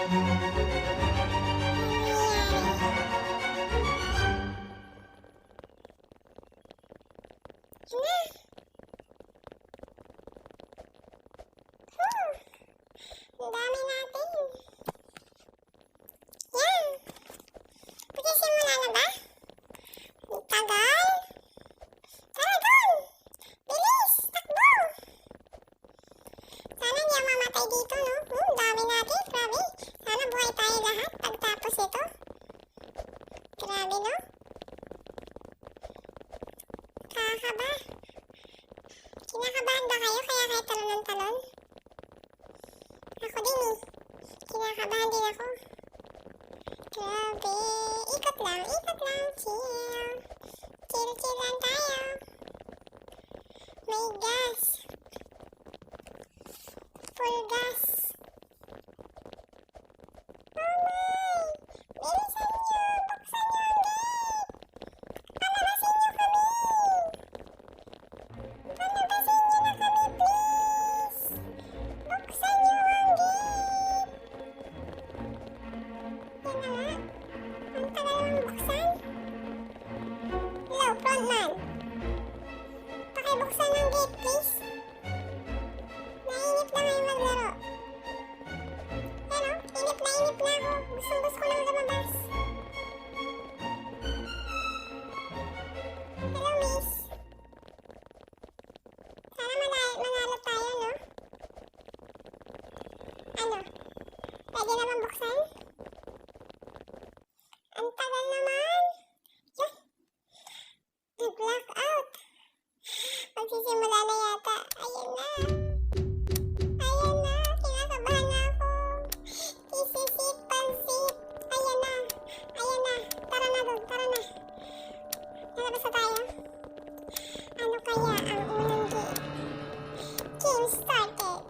Ang dami natin. Yan. Pagsisimula na ba? Tagal. Tara doon. Bilis. Takbo. Sana hindi ako mamatay dito, no? Dami natin. Grabe. Sana buhay tayo lahat pagtapos ito. Grabe, no? Kakaba. Kinakabahan ba kayo kaya kayo talon ng talon? Ako din eh. Kinakabahan din ako. Grabe. Ikot lang. Chill. Chill lang tayo. May gas. Full gas. Oh my! Bilisan niyo! Buksan niyo ang gate! Palabasin niyo kami! Palabasin niyo na kami, please! Buksan niyo ang gate! Yan na nga. Ang tagal naman buksan. Hello, frontman. Pakibuksan ang gate, please. Nainip na ngayon maglaro. Ano? Inip na ako. Gustong-gusto ko nang lumabas. Hello, miss. Sana manalo tayo, no? Ano? Pwede naman buksan? Ang tagal naman. Yun. Nag-block out. Magsisimula na yata. Ayan na. Kinakabahan na ako. Isisit, pansit. Ayan na. Tara na doon. Nalabas na tayo. Ano kaya ang unang game? Game started.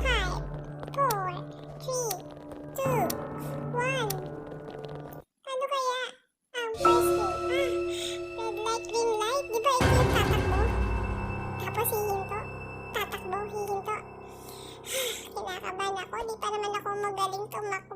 5, 4, 3, 2, 1. Ano kaya ang first game? Red light, green light. Di ba ito yung tatakbo? Tapos hihinto. Tatakbo, hihinto. Kinakabahan ako. Di pa naman ako magaling tumakbo.